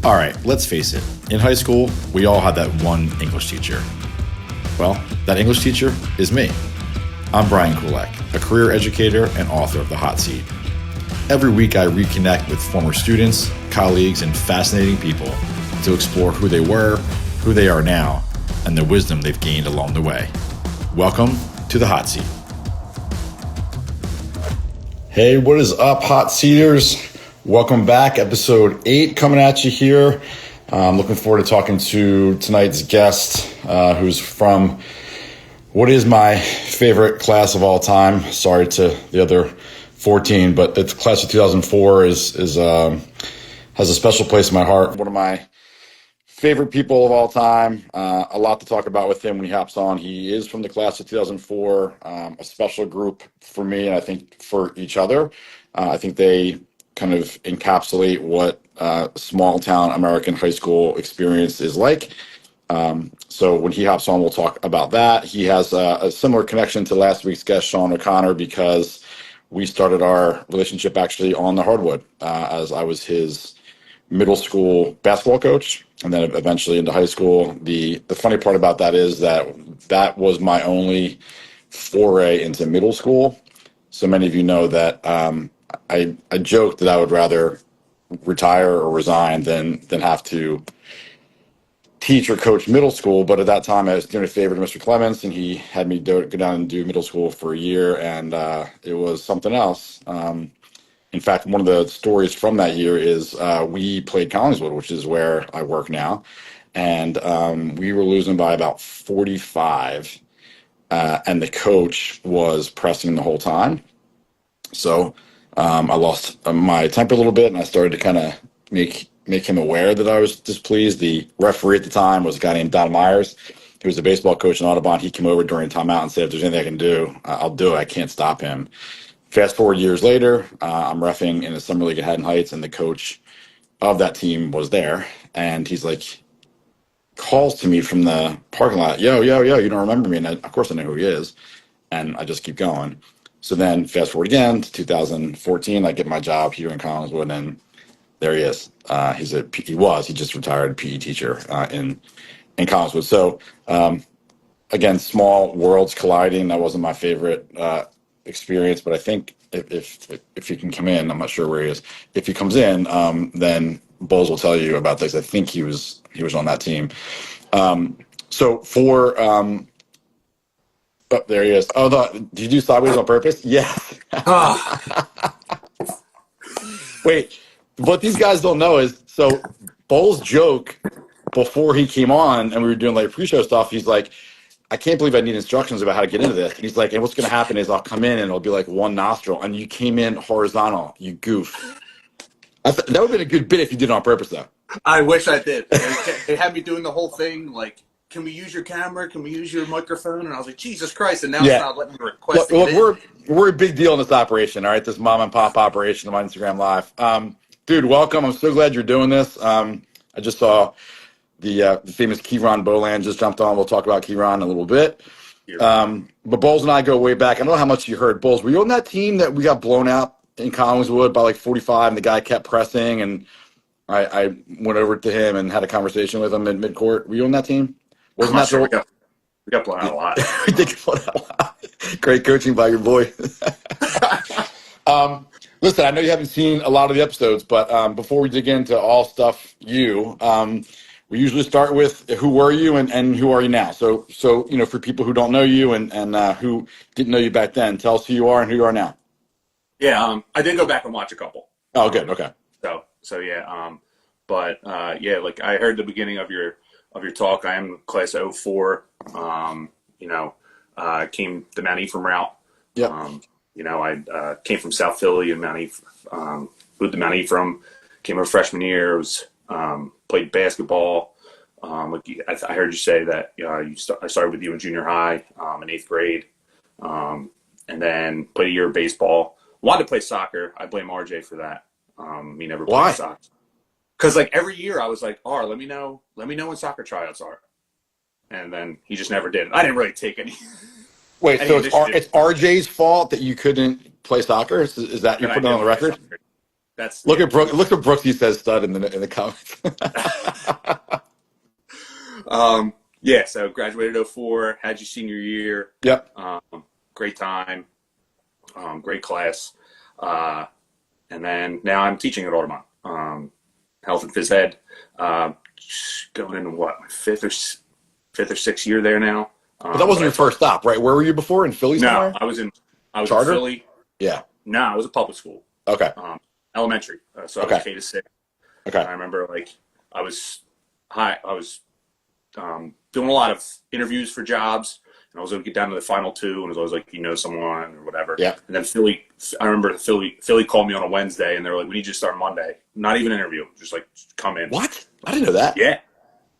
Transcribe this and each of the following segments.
All right, let's face it. In high school, we all had that one English teacher. Well, that English teacher is me. I'm Brian Kulak, a career educator and author of The Hot Seat. Every week, I reconnect with former students, colleagues, and fascinating people to explore who they were, who they are now, and the wisdom they've gained along the way. Welcome to The Hot Seat. Hey, what is up, Hot Seaters? Welcome back. Episode 8 coming at you here. I'm looking forward to talking to tonight's guest, who's from what is my favorite class of all time. Sorry to the other 14, but the class of 2004 has a special place in my heart. One of my favorite people of all time. A lot to talk about with him when he hops on. He is from the class of 2004, a special group for me, and I think for each other. I think they kind of encapsulate what small town American high school experience is like. So when he hops on, we'll talk about that. He has a similar connection to last week's guest, Sean O'Connor, because we started our relationship actually on the hardwood, as I was his middle school basketball coach, and then eventually into high school. The funny part about that is that was my only foray into middle school. So many of you know that I joked that I would rather retire or resign than have to teach or coach middle school. But at that time, I was doing a favor to Mr. Clements, and he had me go down and do middle school for a year, and it was something else. In fact, one of the stories from that year is we played Collingswood, which is where I work now, and we were losing by about 45, and the coach was pressing the whole time. So I lost my temper a little bit, and I started to kind of make him aware that I was displeased. The referee at the time was a guy named Don Myers. He was a baseball coach in Audubon. He came over during timeout and said, if there's anything I can do, I'll do it. I can't stop him. Fast forward years later, I'm reffing in a summer league at Haddon Heights, and the coach of that team was there. And he's like, calls to me from the parking lot, yo, you don't remember me? And of course I know who he is. And I just keep going. So then fast forward again to 2014, I get my job here in Collingswood, and there he is. He just retired PE teacher in Collingswood. So again, small worlds colliding. That wasn't my favorite experience, but I think if he can come in, I'm not sure where he is. If he comes in, then Bowles will tell you about this. I think he was on that team. So for there he is. Oh, did you do sideways on purpose? Yeah. Wait, what these guys don't know is, so Bowles' joke before he came on and we were doing like pre-show stuff, he's like, I can't believe I need instructions about how to get into this. And he's like, and what's going to happen is I'll come in and it'll be like one nostril, and you came in horizontal, you goof. That would have been a good bit if you did it on purpose, though. I wish I did. They had me doing the whole thing, like, can we use your camera? Can we use your microphone? And I was like, Jesus Christ. And now it's not letting me request it. Look, we're a big deal in this operation, all right? This mom and pop operation on Instagram Live. Dude, welcome. I'm so glad you're doing this. I just saw the famous Ryan Boland just jumped on. We'll talk about Ryan in a little bit. But Bowles and I go way back. I don't know how much you heard. Bowles, were you on that team that we got blown out in Collingswood by like 45, and the guy kept pressing, and I went over to him and had a conversation with him in midcourt? Were you on that team? Wasn't that sure. We got blown out a lot. We did get blown out a lot. Great coaching by your boy. Listen, I know you haven't seen a lot of the episodes, but before we dig into all stuff we usually start with who were you and who are you now. So for people who don't know you and who didn't know you back then, tell us who you are and who you are now. Yeah, I did go back and watch a couple. Oh, good. Okay. So yeah, like I heard the beginning of your talk. I am class of 04. Came the Mount Ephraim route. Yeah. I came from South Philly and moved to Mount Ephraim. Came over freshman year. Played basketball. I heard you say that I started with you in junior high in 8th grade, and then played a year of baseball. Wanted to play soccer. I blame RJ for that. He never played soccer. Because like every year I was like, let me know when soccer tryouts are. And then he just never did. I didn't really take any. Wait, so it's RJ's fault that you couldn't play soccer? Is that you're putting on the record? That's Look yeah. at Brooke. Look at Brooks. He says stud in the comments. Yeah. So graduated 04, had your senior year. Yep. Great time. Great class. And then now I'm teaching at Audubon, health and phys ed. Going into what, my fifth or sixth year there now. But that wasn't your first stop, right? Where were you before? In Philly No, somewhere? I was in Charter? Philly. Yeah. No, I was a public school, Okay. elementary. So I Okay. was K to 6. Okay. And I remember I was doing a lot of interviews for jobs, and I was going to get down to the final two, and it was always like, someone or whatever. Yeah. And then I remember Philly called me on a Wednesday, and they were like, we need you to start Monday. Not even an interview, just like, come in. What? I didn't know that. Yeah.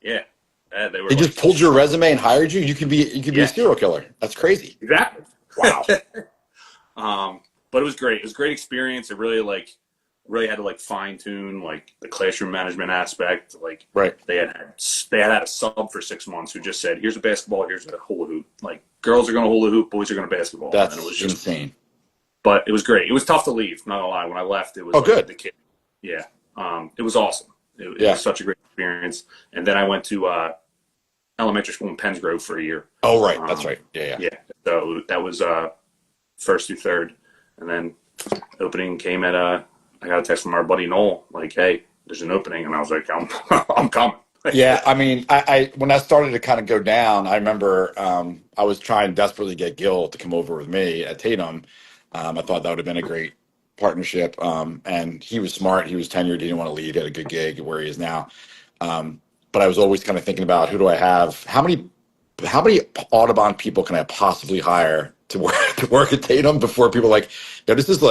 Yeah. They were They just pulled your resume and hired you. You could be a serial killer. That's crazy. Exactly. Wow. But it was great. It was a great experience. It really had to fine tune the classroom management aspect. Right. They had a sub for 6 months who just said, here's a basketball, here's a hula hoop. Girls are going to hula hoop, boys are going to basketball. That's and it was just insane. But it was great. It was tough to leave, not gonna lie. When I left, it was good. The kid. Yeah. It was awesome. It was such a great experience. And then I went to elementary school in Pensgrove for a year. Oh, right. That's right. Yeah. Yeah. So that was first through third. And then opening came at I got a text from our buddy Noel, hey, there's an opening, and I was like, I'm coming. Yeah, I mean, I when that started to kind of go down, I remember I was trying desperately to get Gil to come over with me at Tatum. I thought that would have been a great partnership, and he was smart. He was tenured. He didn't want to leave. He had a good gig where he is now. But I was always kind of thinking about, who do I have? How many Audubon people can I possibly hire to work at Tatum before people this is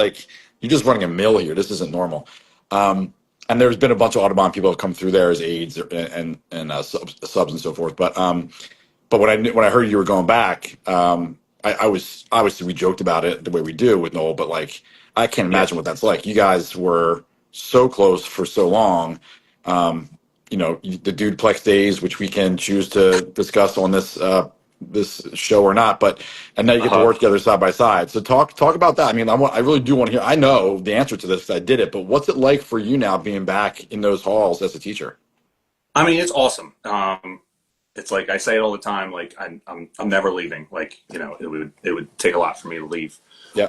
you're just running a mill here. This isn't normal. And there's been a bunch of Audubon people have come through there as aides and subs and so forth. But when I heard you were going back, I was, obviously we joked about it the way we do with Noel, but I can't imagine what that's like. You guys were so close for so long. The duplex days, which we can choose to discuss on this show or not, and now you get to work together side by side. So talk about that. I mean, I really do want to hear. I know the answer to this because I did it, but what's it like for you now being back in those halls as a teacher? I mean, it's awesome. It's I say it all the time. I'm never leaving. It would take a lot for me to leave. Yeah.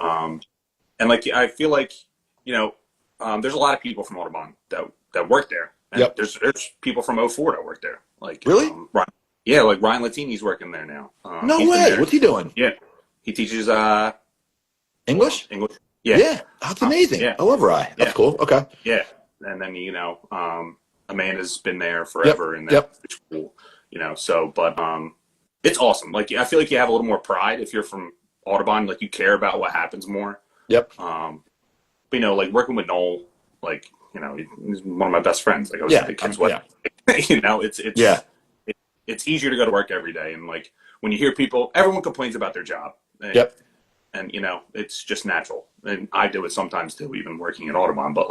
And I feel there's a lot of people from Audubon that work there. And yep. There's people from 04 that work there. Really? Ryan, yeah, Ryan Latini's working there now. No way. What's he doing? Yeah. He teaches English? English. Yeah. Yeah. That's amazing. Yeah. I love Ryan. That's cool. Okay. Yeah. And then, Amanda's been there forever in that school, but it's awesome. I feel like you have a little more pride if you're from Audubon, you care about what happens more. Yep. But working with Noel, he's one of my best friends. I was at the kids' wedding. It's easier to go to work every day. And when you hear people, everyone complains about their job. Yep. And it's just natural. And I do it sometimes too, even working at Audubon. But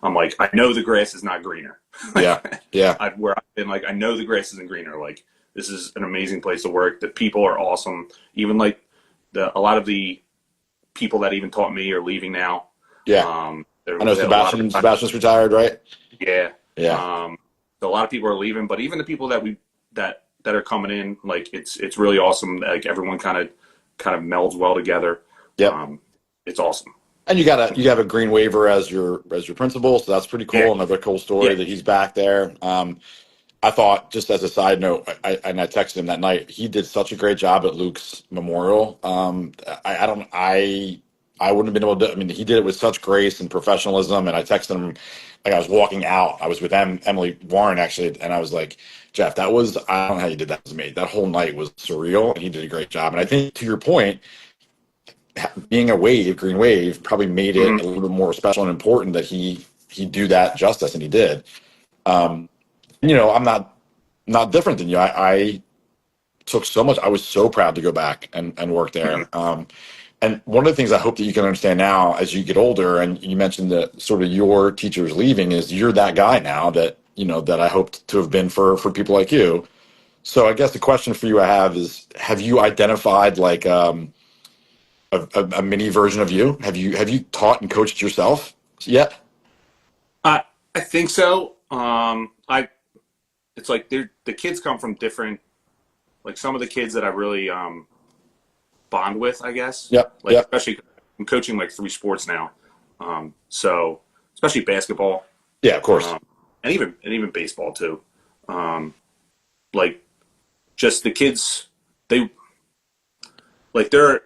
I'm I know the grass is not greener. Yeah. Yeah. Where I've been I know the grass isn't greener. This is an amazing place to work. The people are awesome. Even a lot of the people that even taught me are leaving now. Yeah. I know Sebastian's retired, right? Yeah. Yeah. So a lot of people are leaving, but even the people that are coming in, it's really awesome. Everyone kind of melds well together. Yeah. It's awesome. And you have a Green Waver as your principal, so that's pretty cool. Yeah. Another cool story that he's back there. I thought, just as a side note, I texted him that night. He did such a great job at Luke's memorial. I wouldn't have been able to. I mean, he did it with such grace and professionalism. And I texted him I was walking out. I was with Emily Warren actually, and I was like, Jeff, I don't know how you did that. It was amazing. That whole night was surreal, and he did a great job. And I think, to your point, being a Green Wave probably made it a little bit more special and important that he do that justice, and he did. I'm not different than you. I took so much. I was so proud to go back and work there. And one of the things I hope that you can understand now as you get older, and you mentioned that sort of your teachers leaving, is you're that guy now that I hoped to have been for people like you. So I guess the question for you I have is, have you identified a mini version of you? Have you taught and coached yourself yet? I think so. It's like the kids come from different, like some of the kids that I really bond with, I guess. Yep. Like Yep. especially I'm coaching like three sports now, so especially basketball, Yeah, of course. um, and even baseball too. Um, like just the kids, they like they're.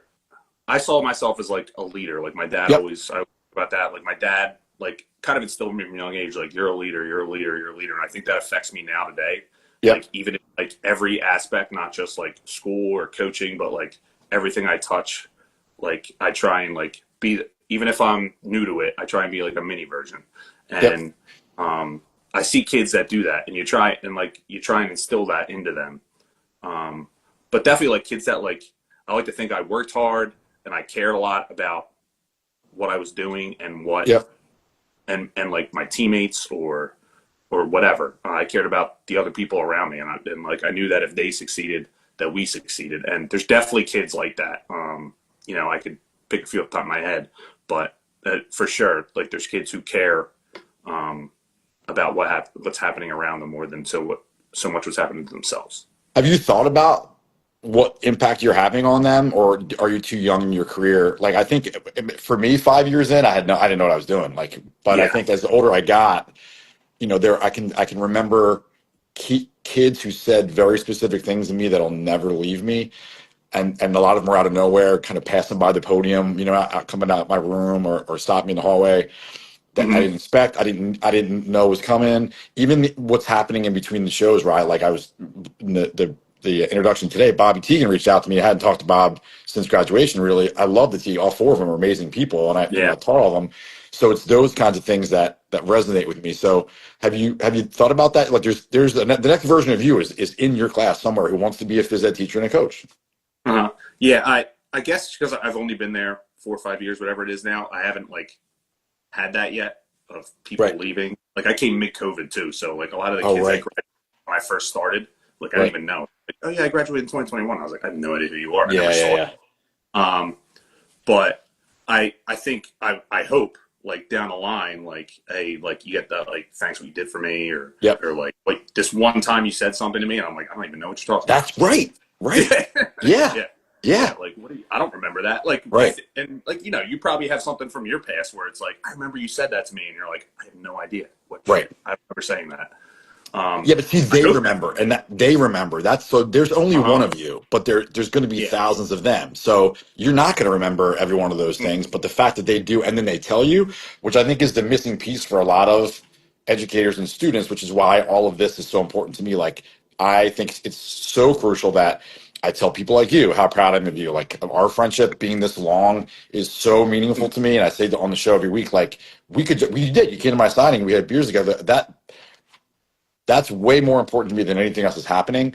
I saw myself as like a leader. Like my dad Yep. always I about that. Like my dad like kind of instilled me from a young age. Like you're a leader, you're a leader, you're a leader. And I think that affects me now today. Yep. Like even in, like every aspect, not just like school or coaching, but like everything I touch. Like I try and like be even if I'm new to it, I try and be like a mini version. Yep. And I see kids that do that, and you try and instill that into them. But definitely like kids that like I like to think I worked hard and I cared a lot about what I was doing and what Yep. and like my teammates or whatever. I cared about the other people around me, and like I knew that if they succeeded, that we succeeded. And there's definitely kids like that. I could pick a few off the top of my head, but for sure, like there's kids who care um, about what's happening around them more than so much what's happening to themselves. Have you thought about what impact you're having on them, or are you too young in your career? Like, I think for me, 5 years in, I didn't know what I was doing. Like, but I Yeah. think as the older I got, I can remember kids who said very specific things to me that'll never leave me, and a lot of them were out of nowhere, kind of passing by the podium, coming out my room or stopping me in the hallway that I Hmm. didn't expect. I didn't know was coming. Even what's happening in between the shows, right? Like I was in the introduction today. Bobby Teagan reached out to me. I hadn't talked to Bob since graduation. Really, I love the team. All four of them are amazing people, and I Yeah. taught all of them. So it's those kinds of things that resonate with me. So have you thought about that? Like the next version of you is in your class somewhere who wants to be a phys ed teacher and a coach. Uh-huh. Yeah. I guess because I've only been there 4 or 5 years, whatever it is now. I haven't like had that yet of people Right. leaving. Like I came mid-COVID too, so like a lot of the Oh, kids that right. graduated when I first started, like I didn't Right. even know. Like, oh yeah, I graduated in 2021. I was like, I have no idea who you are. I never Yeah. Yeah. saw Yeah. you. But I think I hope like down the line, like hey, like you get that like thanks what you did for me, or Yep. or like this one time you said something to me, and I'm like I don't even know what you're talking about. That's right. Right. Yeah, Yeah. yeah, yeah. Yeah. Like what? I don't remember that. Like Right. and like you probably have something from your past where it's like I remember you said that to me, and you're like I have no idea what Right. I remember saying that. Yeah, but see, I they hope that. remember, and that they remember. That's so. There's only Uh one huh. of you, but there's going to be Yeah. thousands of them. So you're not going to remember every one of those Mm-hmm. things. But the fact that they do, and then they tell you, which I think is the missing piece for a lot of educators and students, which is why all of this is so important to me. Like, I think it's so crucial that I tell people like you how proud I'm of you. Like, our friendship being this long is so meaningful to me, and I say that on the show every week. Like, we did. You came to my signing, we had beers together. That's way more important to me than anything else is happening.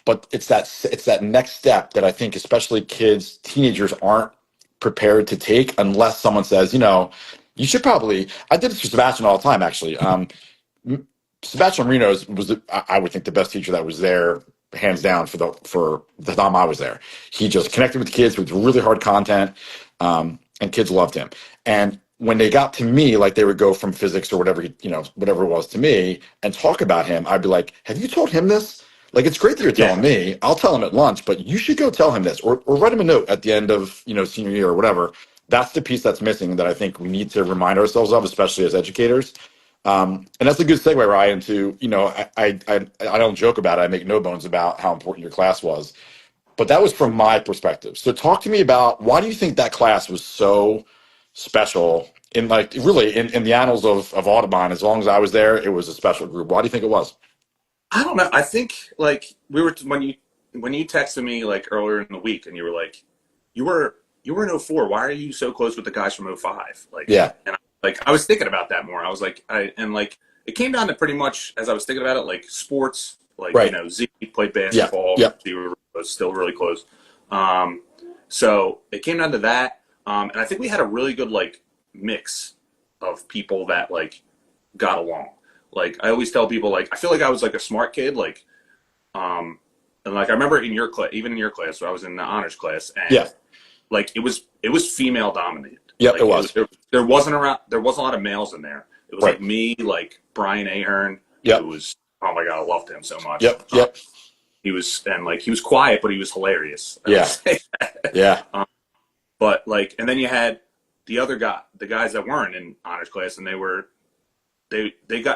But it's that next step that I think especially kids, teenagers aren't prepared to take unless someone says, you should probably. I did this for Sebastian all the time, actually. Sebastian Marino was I would think the best teacher that was there, hands down, for the time I was there. He just connected with the kids with really hard content, and kids loved him. And when they got to me, like they would go from physics or whatever whatever it was to me and talk about him, I'd be like, "Have you told him this? Like, it's great that you're Yeah. telling me. I'll tell him at lunch, but you should go tell him this, or write him a note at the end of senior year or whatever." That's the piece that's missing that I think we need to remind ourselves of, especially as educators. And that's a good segue, Ryan, to, I don't joke about it. I make no bones about how important your class was, but that was from my perspective. So talk to me about why do you think that class was so special in like really in the annals of Audubon? As long as I was there, it was a special group. Why do you think it was? I don't know. I think like we were when you texted me like earlier in the week and you were like, you were in '04. Why are you so close with the guys from '05? Like, Yeah, and I was thinking about that more. I was like, like it came down to pretty much as I was thinking about it, like sports. Like right. Z played Yeah, basketball. yeah, We were still really close. Um, so it came down to that, and I think we had a really good like mix of people that like got along. Like I always tell people, like I feel like I was like a smart kid, like um, and like I remember in your class, even in your class, so I was in the honors class, yeah, and like it was female dominated. yeah. It Like was. there wasn't a lot of males in there, It was Right. like me, like Brian Ahern, who Yep. was, oh my God, I loved him so much. Yep. Yep. He was, and like he was quiet, but he was hilarious. I would Yeah. say that. Yeah. But like, and then you had the guys that weren't in honors class, and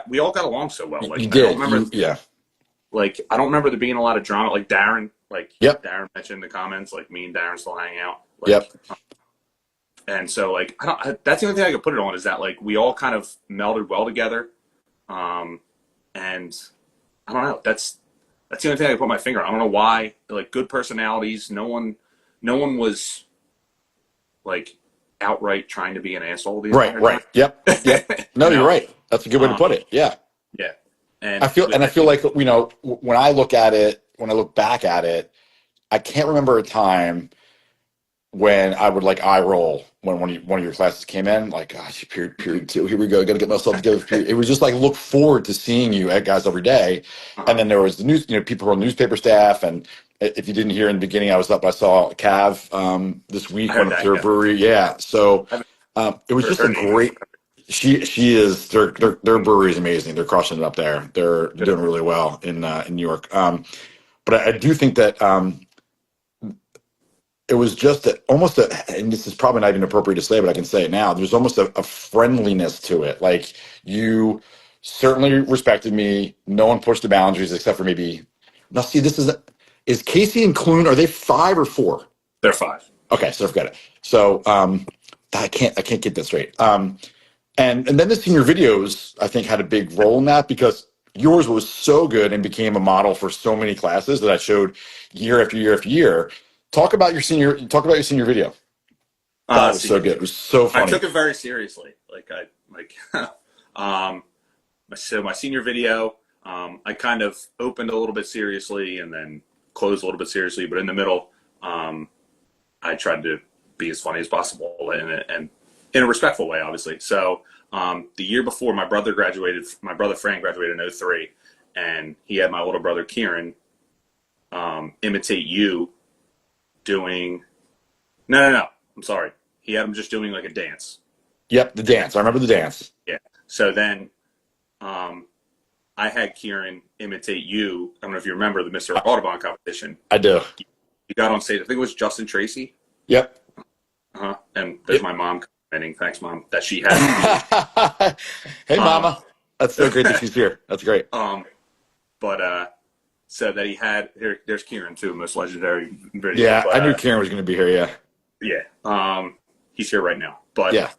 we all got along so well. You Like I don't did. remember, Yeah. like I don't remember there being a lot of drama. Like Darren, like Yep. Darren mentioned in the comments, like me and Darren still hang out. Like, Yep. and so like that's the only thing I could put it on is that like we all kind of melded well together. And I don't know. That's the only thing I can put my finger on. I don't know why. Like good personalities. No one was like outright trying to be an asshole the Right. entire Right. time. Yep. Yep. No, You you're know? right. That's a good way to put it. Yeah. Yeah. I And feel like, when I look at it, when I look back at it, I can't remember a time when I would like eye roll when one of your classes came in, like, gosh, period two, here we go, got to get myself together. It was just like look forward to seeing you guys every day. And then there was the news, people who are newspaper staff, and if you didn't hear in the beginning, I saw Cav this week, I heard went up that. to her Yeah. brewery, yeah. So I it was heard just her a name. great. She is their brewery is amazing. They're crushing it up there. They're doing really well in New York. But I do think that. It was just and this is probably not even appropriate to say, but I can say it now. There's almost a friendliness to it. Like you certainly respected me. No one pushed the boundaries except for maybe. Now, see, is Casey and Clune, are they 5 or 4? They're 5. Okay, so I forgot it. So I can't get that straight. And then the senior videos, I think, had a big role in that because yours was so good and became a model for so many classes that I showed year after year after year. Talk about your senior video. That was so good. It was so I funny. took it very seriously. So my senior video, I kind of opened a little bit seriously and then closed a little bit seriously, but in the middle, I tried to be as funny as possible and in a respectful way, obviously. So the year before, my brother Frank graduated in 03, and he had my older brother Kieran imitate you doing no, I'm sorry, he had him just doing like a dance. Yep, the dance. I remember the dance. Yeah. So then I had Kieran imitate you. I don't know if you remember the Mr. Audubon competition. I do. You got on stage, I think it was Justin Tracy. Yep. And there's my mom commenting, thanks mom, that she had. Hey mama. That's so great that she's here. That's great. So that he had there's Kieran too, most legendary video. Yeah, I knew Kieran was going to be here. Yeah. Yeah. He's here right now. But yeah.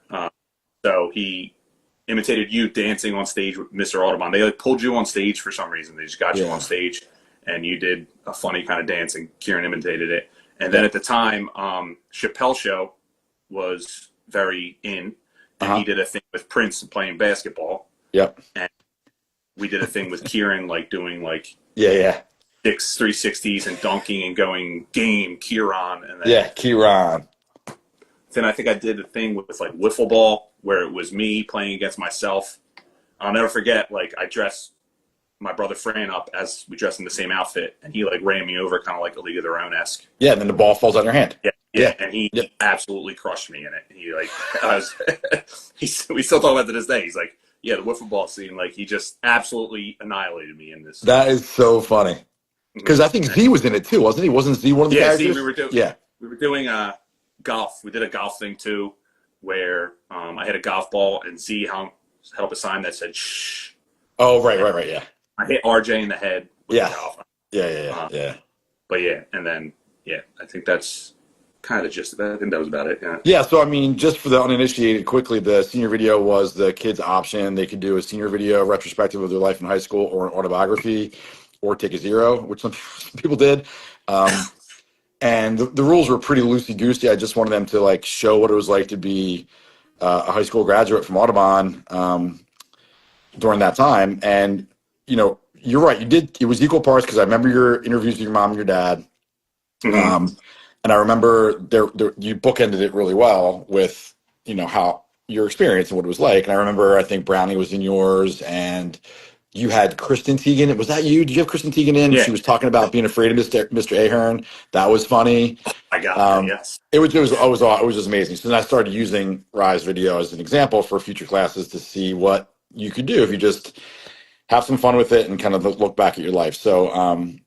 So he imitated you dancing on stage with Mr. Audubon. They like pulled you on stage for some reason. They just got you on stage, and you did a funny kind of dance, and Kieran imitated it. And then at the time, Chappelle Show was very in, and he did a thing with Prince playing basketball. Yep. And we did a thing with Kieran, like doing like 360s and dunking and going game Kieran. And then, Kieran. Then I think I did a thing with like wiffle ball where it was me playing against myself. I'll never forget, like I dressed my brother Fran up as we dressed in the same outfit, and he like ran me over kind of like a League of Their Own-esque. Yeah, and then the ball falls out of your hand. Yeah. And he absolutely crushed me in it. He like, we still talk about it to this day. He's like, yeah, the wiffle ball scene, like he just absolutely annihilated me in this. That is so funny. Because I think Z was in it too, wasn't he? Wasn't Z one of the characters? Z, we were doing golf. We did a golf thing too, where I had a golf ball and Z held up a sign that said "shh." Oh, right, yeah. I hit RJ in the head with the golf. Yeah. But yeah, and then I think that's kind of the gist of it. I think that was about it. Yeah. So I mean, just for the uninitiated, quickly, the senior video was the kids' option. They could do a senior video retrospective of their life in high school, or an autobiography, or take a 0, which some people did. And the rules were pretty loosey-goosey. I just wanted them to like show what it was like to be a high school graduate from Audubon during that time. And, you're right. It was equal parts because I remember your interviews with your mom and your dad. And I remember you bookended it really well with, how your experience and what it was like. And I remember, I think Brownie was in yours, and you had Kristen Teigen. Was that you? Did you have Kristen Teigen in? Yeah. She was talking about being afraid of Mr. Ahern. That was funny. I got yes. It was just amazing. So then I started using Rye's video as an example for future classes to see what you could do if you just have some fun with it and kind of look back at your life. So,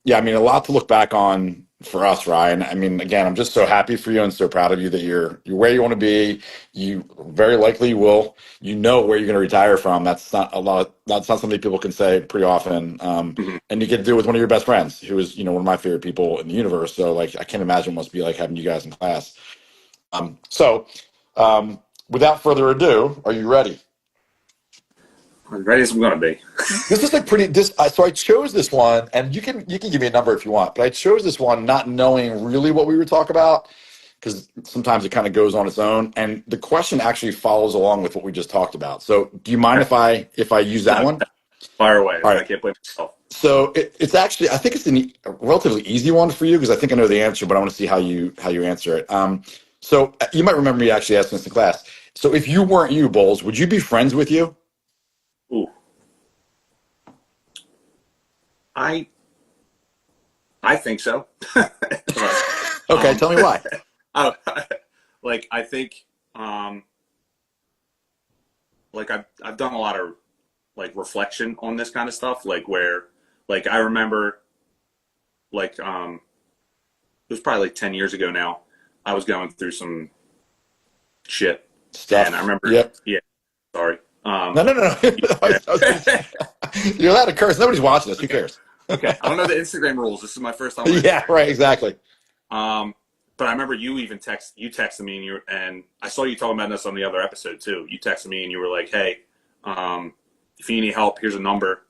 yeah, I mean, a lot to look back on for us, Ryan. I mean, again, I'm just so happy for you and so proud of you that you're where you want to be. You very likely will, where you're going to retire from. That's not a lot. That's not something people can say pretty often. Mhm. And you get to do it with one of your best friends, who is, one of my favorite people in the universe. So, like, I can't imagine what it must be like having you guys in class. So, without further ado, are you ready? As ready as I'm gonna be. This is like pretty. So I chose this one, and you can give me a number if you want, but I chose this one not knowing really what we were talking about because sometimes it kind of goes on its own, and the question actually follows along with what we just talked about. So, do you mind if I use that one? Fire away. All I right. can't blame myself. So it's actually I think it's a relatively easy one for you because I think I know the answer, but I want to see how you answer it. So you might remember me actually asking this in class. So if you weren't you, Bowles, would you be friends with you? Ooh, I I think so. Okay, um, tell me why. I, like I think like I've done a lot of like reflection on this kind of stuff. Like where like I remember like it was probably like 10 years ago now. I was going through some shit, and I Stuff. remember. Yep. Yeah, sorry. No, no, no, no. Yeah. You're allowed to curse. Nobody's watching us. Who Okay. cares? Okay. I don't know the Instagram rules. This is my first time on Yeah, Instagram. right. Exactly. Um, but I remember you texted me and I saw you talking about this on the other episode too. You texted me and you were like, "Hey, if you need any help, here's a number."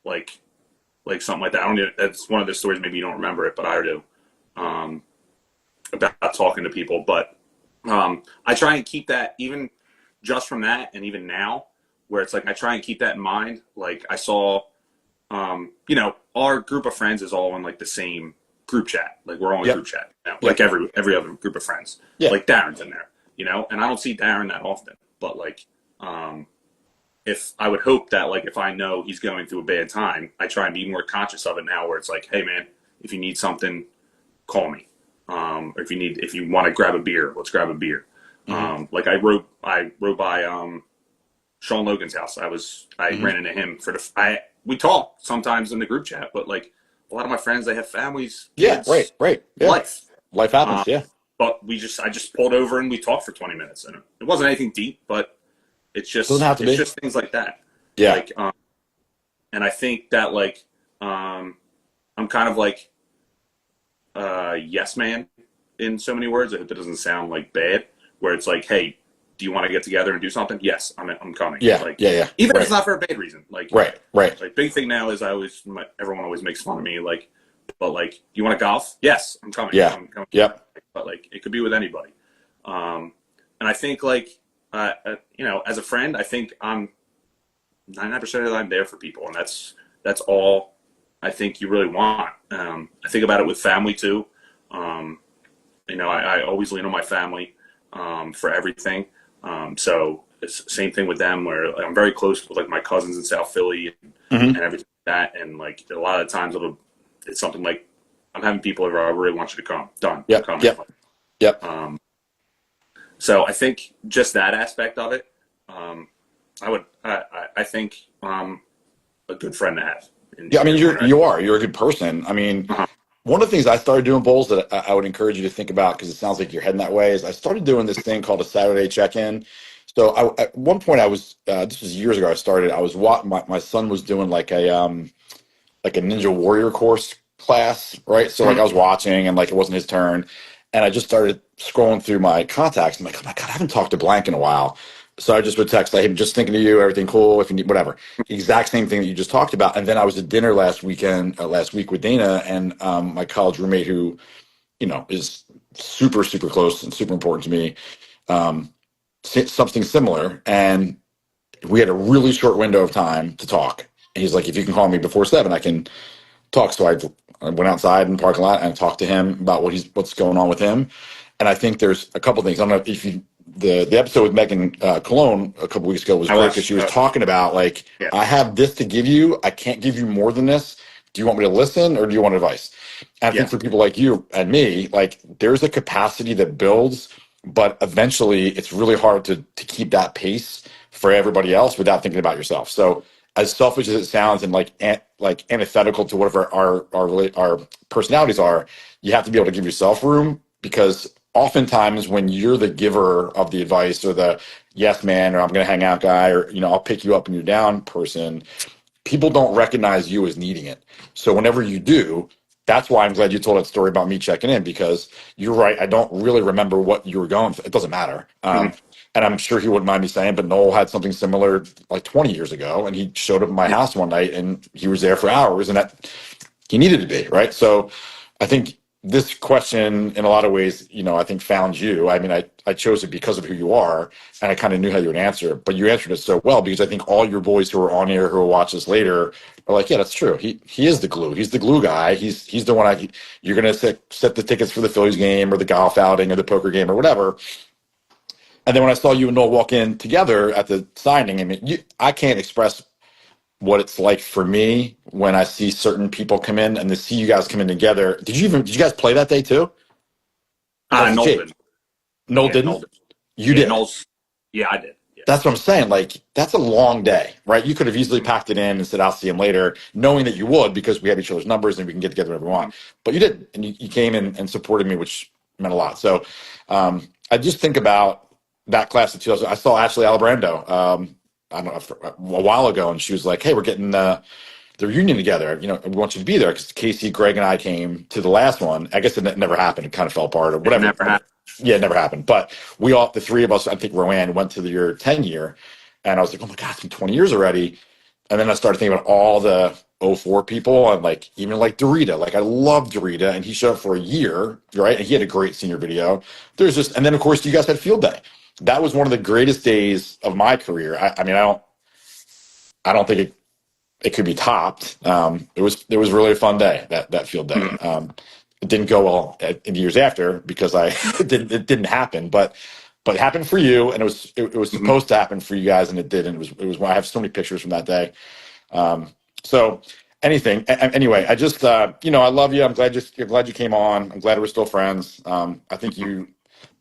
Like something like that. I don't. That's one of the stories. Maybe you don't remember it, but I do. Um, about talking to people, but I try and keep that even just from that, and even now, where it's like I try and keep that in mind. Like I saw, our group of friends is all in like the same group chat. Like we're all in Yep. group chat now, like Yep. every other group of friends. Yeah. Like Darren's in there, and I don't see Darren that often, but like if I would hope that like if I know he's going through a bad time, I try and be more conscious of it now. Where it's like, hey man, if you need something, call me. Or if you want to grab a beer, let's grab a beer. Hmm. Like I rode by Sean Logan's house. I Hmm. ran into him we talk sometimes in the group chat, but like a lot of my friends, they have families, Yeah. Right. kids, Right. Yeah. life. Life Um, happens. Yeah. but I just pulled over and we talked for 20 minutes, and it wasn't anything deep, but Doesn't have to it's be. just things like that. Yeah. Like, and I think that like I'm kind of like yes man in so many words. I hope it doesn't sound like bad. Where it's like, hey, do you want to get together and do something? Yes, I'm coming. Yeah. Like Yeah. Yeah. even if Right. it's not for a bad reason. Right. Right. Like big thing now is everyone always makes fun of me. Like, but like, do you want to golf? Yes, I'm coming. Yeah. I'm coming. Yep. But like, it could be with anybody. And I think like as a friend, I think I'm 99% of the time there for people, and that's all I think you really want. I think about it with family too. I always lean on my family for everything. So it's the same thing with them, where like, I'm very close with like my cousins in South Philly and Hmm. everything like that. And like a lot of times it's something like I'm having people over. I really want you to come. Done. I'm Yep. coming. Yep. Yep. So I think just that aspect of it, I think a good friend to have. Yeah. I In mean, your corner. you're a good person. I mean, Uh-huh. one of the things I started doing, Bowles, that I would encourage you to think about because it sounds like you're heading that way, is I started doing this thing called a Saturday check-in. So at one point I was this was years ago. I was my son was doing like a Ninja Warrior course class, right? So like I was watching and like it wasn't his turn, and I just started scrolling through my contacts. I'm like, oh my god, I haven't talked to Blank in a while. So I just would text, like, hey, just thinking of you, everything cool, if you need whatever. Exact same thing that you just talked about. And then I was at dinner last week with Dana and my college roommate who, is super, super close and super important to me. Um, Something similar. And we had a really short window of time to talk. And he's like, if you can call me before 7, I can talk. So I went outside in the parking lot and talked to him about what's going on with him. And I think there's a couple things. I don't know if the episode with Megan Cologne a couple weeks ago was I great because was, she was talking about like, yeah, I have this to give you. I can't give you more than this. Do you want me to listen or do you want advice? And I think yeah, for people like you and me, like there's a capacity that builds, but eventually it's really hard to keep that pace for everybody else without thinking about yourself. So as selfish as it sounds and like antithetical to whatever our personalities are, you have to be able to give yourself room, because oftentimes when you're the giver of the advice or the yes man, or I'm going to hang out guy, or, I'll pick you up and you're down person, people don't recognize you as needing it. So whenever you do, that's why I'm glad you told that story about me checking in, because you're right. I don't really remember what you were going through. It doesn't matter. And I'm sure he wouldn't mind me saying, but Noel had something similar like 20 years ago, and he showed up at my house one night and he was there for hours, and that he needed to be, right? So I think this question in a lot of ways, I think found you. I mean, I chose it because of who you are, and I kind of knew how you would answer it, but you answered it so well, because I think all your boys who are on here who will watch this later are like, yeah, that's true. He is the glue. He's the glue guy. He's the one you're going to set the tickets for the Phillies game or the golf outing or the poker game or whatever. And then when I saw you and Noel walk in together at the signing, I mean, I can't express what it's like for me when I see certain people come in and to see you guys come in together. Did you guys play that day too? Noel didn't. Noel didn't? Noel did. You did? Yeah, I did. Yeah. That's what I'm saying. Like, that's a long day, right? You could have easily packed it in and said, I'll see him later, knowing that you would, because we have each other's numbers and we can get together whenever we want. But you didn't. And you came in and supported me, which meant a lot. So I just think about that class of 2000. I saw Ashley Alibrando, I don't know, a while ago, and she was like, hey, we're getting the reunion together. We want you to be there, because Casey, Greg, and I came to the last one. I guess it never happened. It kind of fell apart or whatever. It never happened. Yeah, it never happened. But the three of us, I think Roanne went to your 10 year, and I was like, oh my God, it's been 20 years already. And then I started thinking about all the '04 people, and like even like Dorita. Like, I love Dorita, and he showed up for a year, right? And he had a great senior video. And then of course you guys had field day. That was one of the greatest days of my career. I mean, I don't think it could be topped. It was really a fun day, that field day. It didn't go well in the years after, because it didn't happen, but it happened for you, and it was supposed to happen for you guys, and it did. And it was I have so many pictures from that day. So anyway, I just I love you. I'm glad you came on. I'm glad we're still friends. I think you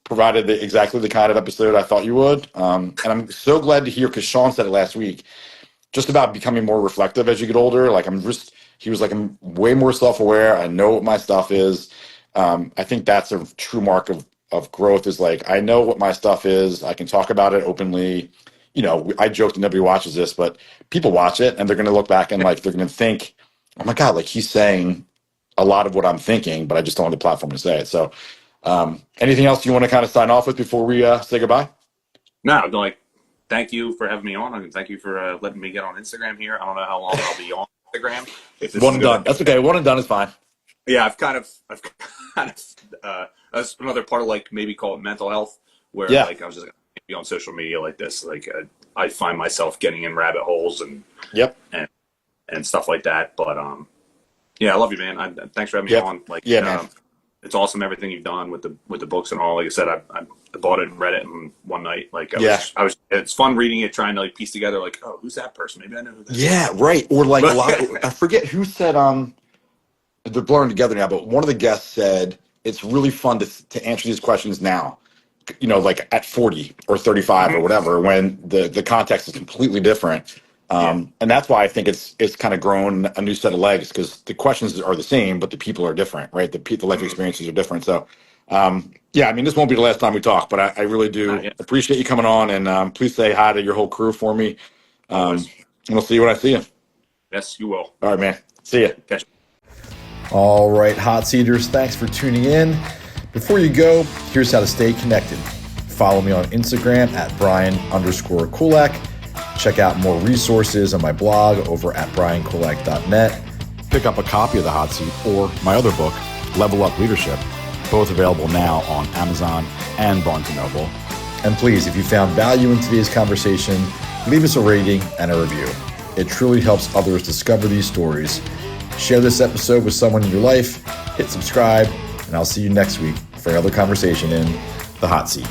provided exactly the kind of episode I thought you would. And I'm so glad to hear, because Sean said it last week, just about becoming more reflective as you get older. Like, he was like, I'm way more self-aware. I know what my stuff is. I think that's a true mark of growth, is like, I know what my stuff is. I can talk about it openly. I joke that nobody watches this, but people watch it, and they're going to look back and like, they're going to think, oh my God, like, he's saying a lot of what I'm thinking, but I just don't have the platform to say it. So anything else you want to kind of sign off with before we say goodbye? No, thank you for having me on, and thank you for letting me get on Instagram here. I don't know how long I'll be on Instagram. One and done. That's okay. One and done is fine. Yeah, I've kind of that's another part of, like, maybe call it mental health, where like I was just gonna be on social media like this. Like, I find myself getting in rabbit holes and stuff like that. But yeah, I love you, man. Thanks for having me on. Like, man. It's awesome everything you've done with the books and all. Like I said, I bought it and read it in one night. Like, I was. It's fun reading it, trying to like piece together, like, oh, who's that person? Maybe I know who that is. Yeah, right. Or like a lot. I forget who said. They're blurring together now, but one of the guests said it's really fun to answer these questions now. Like at 40 or 35 or whatever, when the context is completely different. And that's why I think it's kind of grown a new set of legs, because the questions are the same, but the people are different, right? The life experiences are different. So, I mean, this won't be the last time we talk, but I really do appreciate you coming on, and please say hi to your whole crew for me. And we'll see you when I see you. Yes, you will. All right, man. See ya. Catch you. All right, Hot Seaters, thanks for tuning in. Before you go, here's how to stay connected. Follow me on Instagram at Brian_Kulak. Check out more resources on my blog over at briankulak.net. Pick up a copy of The Hot Seat or my other book, Level Up Leadership, both available now on Amazon and Barnes & Noble. And please, if you found value in today's conversation, leave us a rating and a review. It truly helps others discover these stories. Share this episode with someone in your life, hit subscribe, and I'll see you next week for another conversation in The Hot Seat.